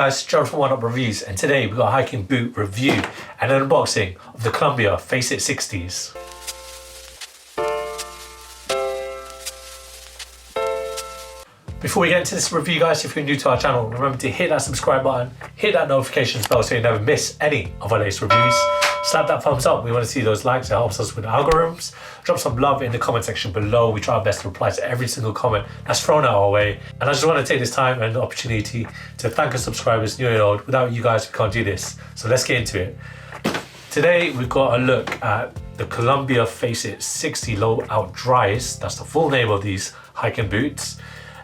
guys, Gerald from Oneupreviewz, and today we've got a hiking boot review and an unboxing of the Columbia FACET 60s. Before we get into this review guys, if you're new to our channel, remember to hit that subscribe button, hit that notifications bell so you never miss any of our latest reviews. Slap that thumbs up, we want to see those likes, it helps us with algorithms. Drop some love in the comment section below, we try our best to reply to every single comment that's thrown our way. And I just want to take this time and the opportunity to thank our subscribers, new and old. Without you guys, we can't do this. So let's get into it. Today, we've got a look at the Columbia FACET 60 Low Outdrys. That's the full name of these hiking boots.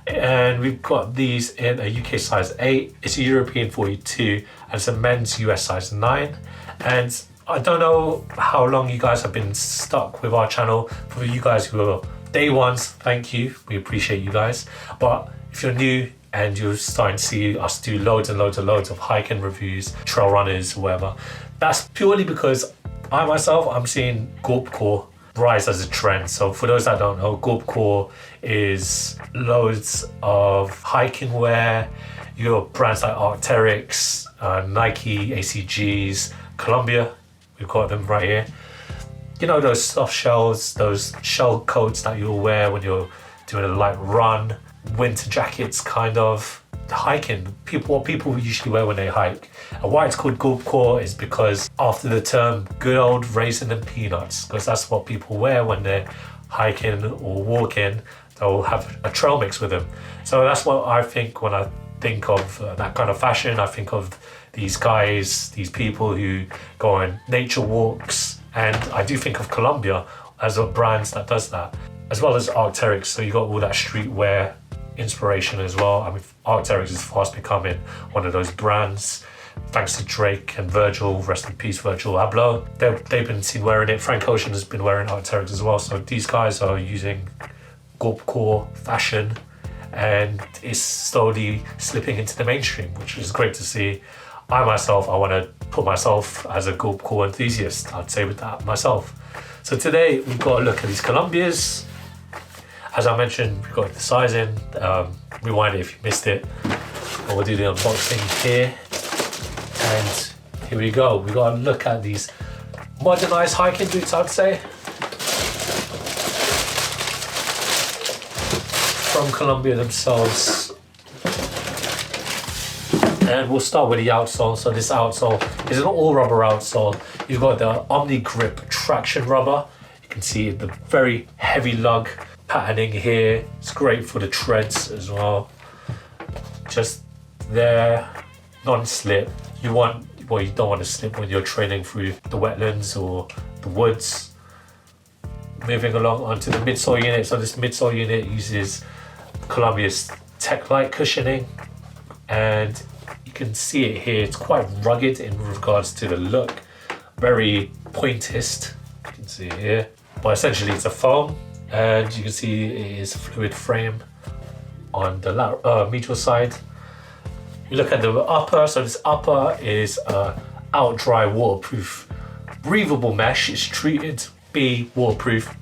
And we've got these in a UK size 8, it's a European 42, and it's a men's US size 9. And I don't know how long you guys have been stuck with our channel. For you guys who are day ones, thank you, we appreciate you guys. But if you're new and you're starting to see us do loads and loads and loads of hiking reviews, trail runners, whatever, that's purely because I'm seeing Gorpcore rise as a trend. So for those that don't know, Gorpcore is loads of hiking wear. You got brands like Arc'teryx, Nike, ACGs, Columbia, we've got them right here. You know, those soft shells, those shell coats that you'll wear when you're doing a light run, winter jackets kind of. Hiking, what people usually wear when they hike. And why it's called Gorpcore is because after the term good old raisin and peanuts, because that's what people wear when they're hiking or walking. They'll have a trail mix with them. So that's what I think when I think of that kind of fashion. I think of these guys, these people who go on nature walks, and I do think of Columbia as a brand that does that, as well as Arc'teryx. So you got all that streetwear inspiration as well. I mean, Arc'teryx is fast becoming one of those brands, thanks to Drake and Virgil, rest in peace Virgil Abloh. They've been seen wearing it. Frank Ocean has been wearing Arc'teryx as well. So these guys are using Gorpcore fashion, and it's slowly slipping into the mainstream, which is great to see. I want to put myself as a Gorpcore enthusiast, I'd say with that myself. So today we've got a look at these Columbias. As I mentioned, we've got the sizing, rewind it if you missed it. But we'll do the unboxing here. And here we go. We've got to look at these modernized hiking boots, I'd say. From Columbia themselves. And we'll start with the outsole. So this outsole is an all rubber outsole. You've got the Omni Grip traction rubber. You can see the very heavy lug patterning here. It's great for the treads as well. Just there, non-slip. You don't want to slip when you're training through the wetlands or the woods. Moving along onto the midsole unit. So this midsole unit uses Columbia's Tech Light cushioning, and you can see it here. It's quite rugged in regards to the look, very pointist. You can see it here, but essentially it's a foam. And you can see it is a fluid frame on the medial side. You look at the upper, so this upper is OutDry waterproof breathable mesh. It's treated to be waterproof,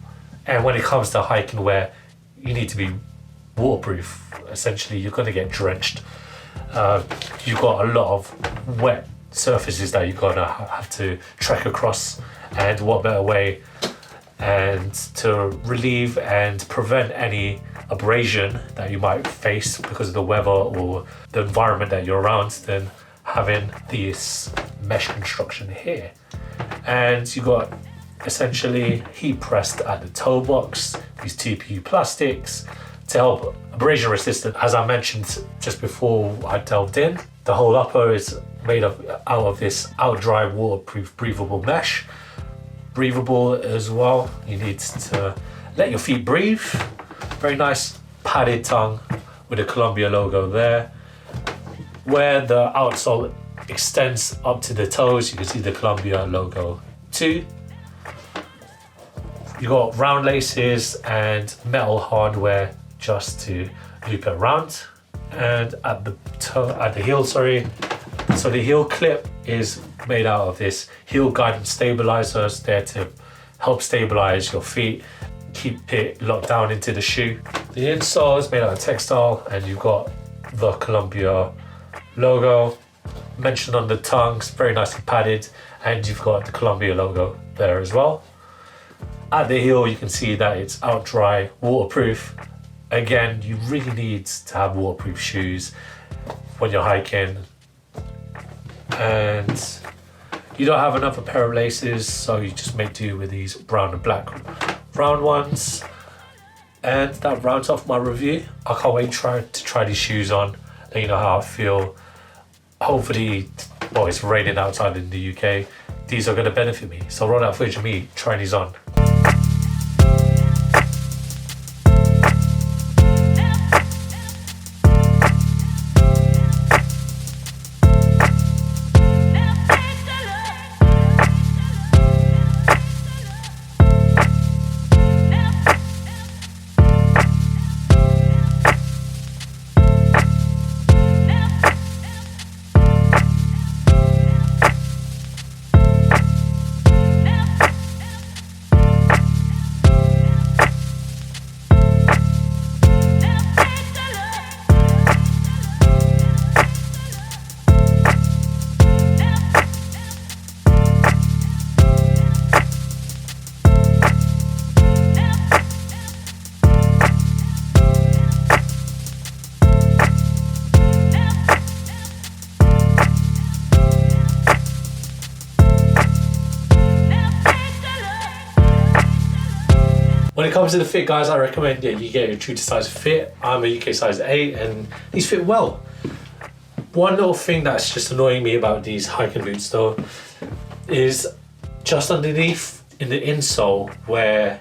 and when it comes to hiking wear, you need to be waterproof. Essentially, you're going to get drenched. You've got a lot of wet surfaces that you're going to have to trek across, and what better way and to relieve and prevent any abrasion that you might face because of the weather or the environment that you're around than having this mesh construction here. And you got essentially heat pressed at the toe box, these TPU plastics to help abrasion resistant. As I mentioned just before I delved in, the whole upper is made out of this OutDry waterproof breathable mesh. Breathable as well. You need to let your feet breathe. Very nice padded tongue with the Columbia logo there. Where the outsole extends up to the toes, you can see the Columbia logo too. You got round laces and metal hardware just to loop it around. And at the heel, so the heel clip is made out of this heel guidance stabilizers there to help stabilize your feet, keep it locked down into the shoe. The insole is made out of textile, and you've got the Columbia logo mentioned on the tongues, very nicely padded, and you've got the Columbia logo there as well. At the heel, you can see that it's OutDry, waterproof. Again, you really need to have waterproof shoes when you're hiking. And you don't have another pair of laces, so you just make do with these brown and black round ones. And that rounds off my review. I can't wait to try these shoes on, let you know how I feel. Hopefully, well, it's raining outside in the UK. These are going to benefit me. So roll out footage of me trying these on. When it comes to the fit, guys, I recommend you get a true to size fit. I'm a UK size 8 and these fit well. One little thing that's just annoying me about these hiking boots though is just underneath in the insole where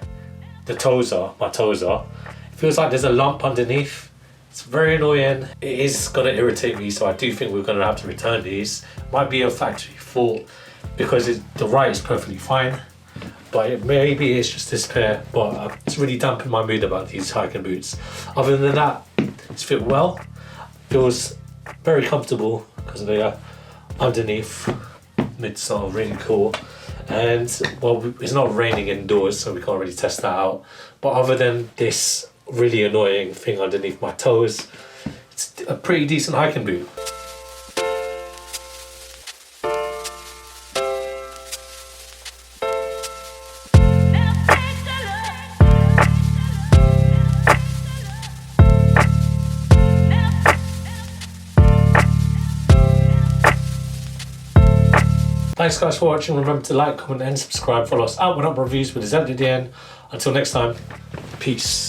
the toes are, my toes are, it feels like there's a lump underneath. It's very annoying. It is gonna irritate me, so I do think we're gonna have to return these. Might be a factory fault because the right is perfectly fine. But maybe it's just this pair, but it's really dampened my mood about these hiking boots. Other than that, it's fit well. Feels very comfortable because they are underneath midsole, really cool. And well, it's not raining indoors, so we can't really test that out. But other than this really annoying thing underneath my toes, it's a pretty decent hiking boot. Thanks guys for watching. Remember to like, comment and subscribe. Follow us at Oneupreviewz with a Z at the end. Until next time, peace.